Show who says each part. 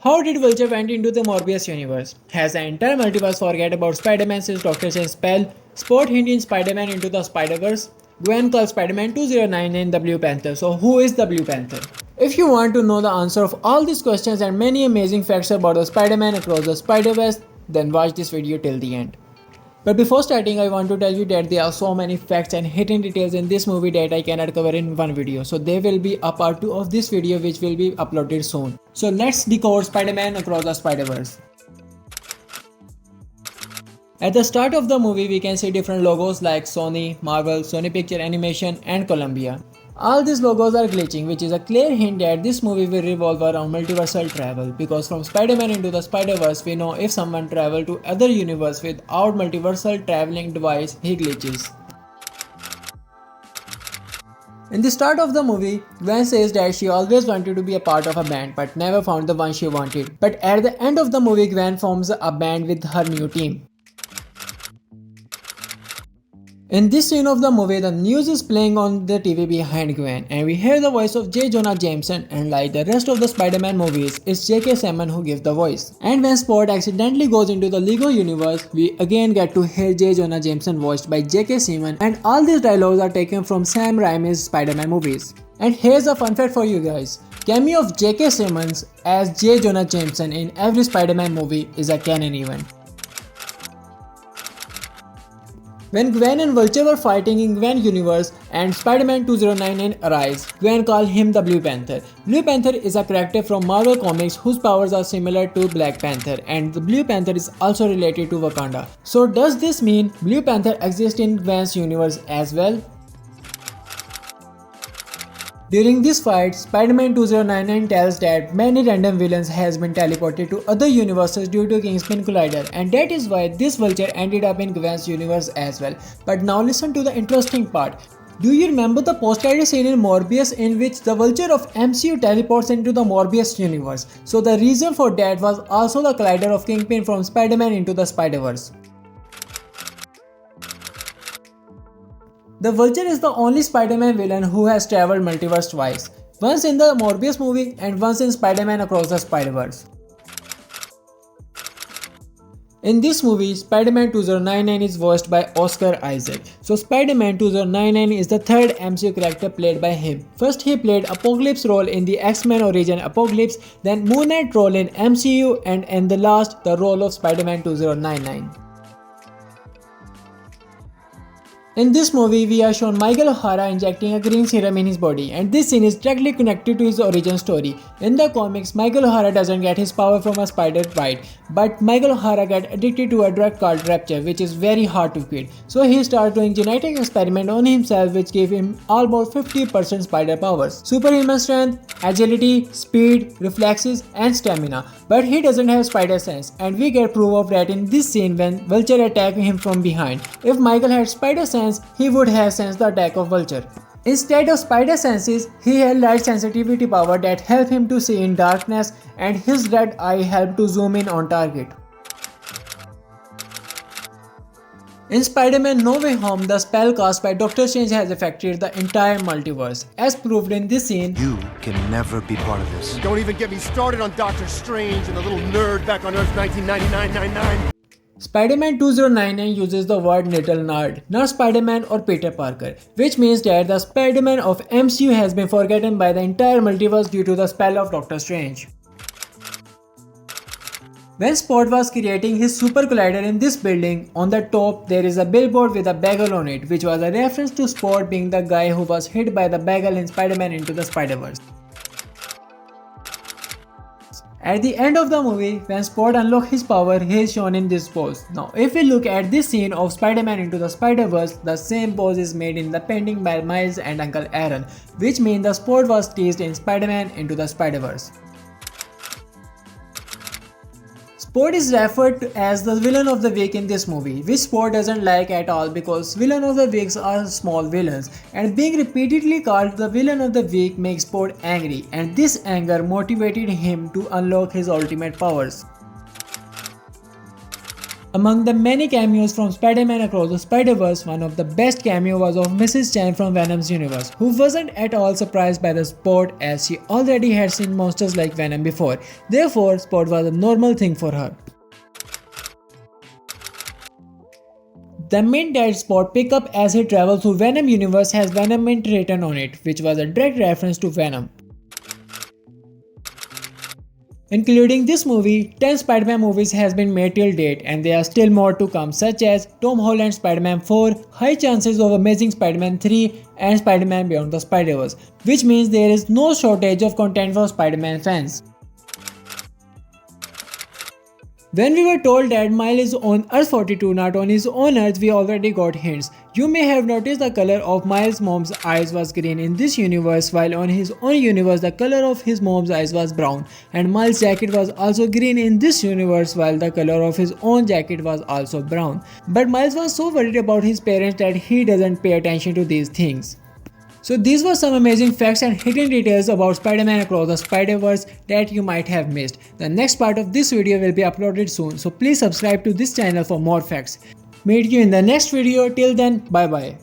Speaker 1: How did Vulture went into the Morbius universe? Has the entire multiverse forget about Spider-Man since Doctor Strange spell? Sport hint in Spider-Man into the Spider-Verse? Gwen calls Spider-Man 2099 the Blue Panther. So who is the Blue Panther? If you want to know the answer of all these questions and many amazing facts about the Spider-Man across the Spider-Verse, then watch this video till the end. But before starting, I want to tell you that there are so many facts and hidden details in this movie that I cannot cover in one video. So there will be a part 2 of this video which will be uploaded soon. So let's decode Spider-Man across the Spider-Verse. At the start of the movie, we can see different logos like Sony, Marvel, Sony Picture Animation and Columbia. All these logos are glitching, which is a clear hint that this movie will revolve around multiversal travel, because from Spider-Man into the Spider-Verse we know if someone travel to other universe without multiversal traveling device, he glitches. In the start of the movie, Gwen says that she always wanted to be a part of a band but never found the one she wanted. But at the end of the movie, Gwen forms a band with her new team. In this scene of the movie, the news is playing on the TV behind Gwen, and we hear the voice of J. Jonah Jameson, and like the rest of the Spider-Man movies, it's J.K. Simmons who gives the voice. And when Spot accidentally goes into the Lego universe, we again get to hear J. Jonah Jameson voiced by J.K. Simmons, and all these dialogues are taken from Sam Raimi's Spider-Man movies. And here's a fun fact for you guys. Cameo of J.K. Simmons as J. Jonah Jameson in every Spider-Man movie is a canon event. When Gwen and Vulture were fighting in Gwen universe and Spider-Man 2099 arrives, Gwen calls him the Blue Panther. Blue Panther is a character from Marvel Comics whose powers are similar to Black Panther, and the Blue Panther is also related to Wakanda. So does this mean Blue Panther exists in Gwen's universe as well? During this fight, Spider-Man 2099 tells that many random villains has been teleported to other universes due to Kingpin Collider, and that is why this Vulture ended up in Gwen's universe as well. But now listen to the interesting part. Do you remember the post-credit scene in Morbius in which the Vulture of MCU teleports into the Morbius universe? So the reason for that was also the collider of Kingpin from Spider-Man into the Spider-Verse. The Vulture is the only Spider-Man villain who has traveled multiverse twice, once in the Morbius movie and once in Spider-Man Across the Spider-Verse. In this movie, Spider-Man 2099 is voiced by Oscar Isaac. So Spider-Man 2099 is the third MCU character played by him. First he played Apocalypse role in the X-Men Origin Apocalypse, then Moon Knight role in MCU, and in the last, the role of Spider-Man 2099. In this movie, we are shown Michael O'Hara injecting a green serum in his body, and this scene is directly connected to his origin story. In the comics, Michael O'Hara doesn't get his power from a spider bite, but Michael O'Hara gets addicted to a drug called Rapture, which is very hard to quit. So he starts doing genetic experiment on himself which give him almost 50% spider powers, superhuman strength, agility, speed, reflexes and stamina. But he doesn't have spider sense, and we get proof of that in this scene when Vulture attacks him from behind. If Michael had spider sense, he would have sensed the attack of Vulture. Instead of spider senses, he had light sensitivity power that helped him to see in darkness, and his red eye helped to zoom in on target. In Spider-Man No Way Home, the spell cast by Doctor Strange has affected the entire multiverse. As proved in this scene,
Speaker 2: you can never be part of this.
Speaker 3: Don't even get me started on Doctor Strange and the little nerd back on Earth 1999-99.
Speaker 1: Spider-Man 2099 uses the word little nerd, not Spider-Man or Peter Parker, which means that the Spider-Man of MCU has been forgotten by the entire multiverse due to the spell of Doctor Strange. When Spot was creating his super collider in this building, on the top there is a billboard with a bagel on it, which was a reference to Spot being the guy who was hit by the bagel in Spider-Man Into the Spider-Verse. At the end of the movie, when Spot unlocks his power, he is shown in this pose. Now, if we look at this scene of Spider-Man Into the Spider-Verse, the same pose is made in the painting by Miles and Uncle Aaron, which means the Spot was teased in Spider-Man Into the Spider-Verse. Spot is referred to as the villain of the week in this movie, which Spot doesn't like at all because villain of the weeks are small villains, and being repeatedly called the villain of the week makes Spot angry, and this anger motivated him to unlock his ultimate powers. Among the many cameos from Spider-Man Across the Spider-Verse, one of the best cameo was of Mrs. Chan from Venom's universe, who wasn't at all surprised by the Spot as she already had seen monsters like Venom before. Therefore, Spot was a normal thing for her. The mint that Spot picked up as he travels through Venom universe has Venom mint written on it, which was a direct reference to Venom. Including this movie, 10 Spider-Man movies has been made till date and there are still more to come, such as Tom Holland's Spider-Man 4, high chances of Amazing Spider-Man 3 and Spider-Man Beyond the Spider-Verse, which means there is no shortage of content for Spider-Man fans. When we were told that Miles is on Earth 42, not on his own Earth, we already got hints. You may have noticed the color of Miles' mom's eyes was green in this universe, while on his own universe the color of his mom's eyes was brown. And Miles' jacket was also green in this universe, while the color of his own jacket was also brown. But Miles was so worried about his parents that he doesn't pay attention to these things. So these were some amazing facts and hidden details about Spider-Man Across the Spider-Verse that you might have missed. The next part of this video will be uploaded soon, so please subscribe to this channel for more facts. Meet you in the next video. Till then, bye bye.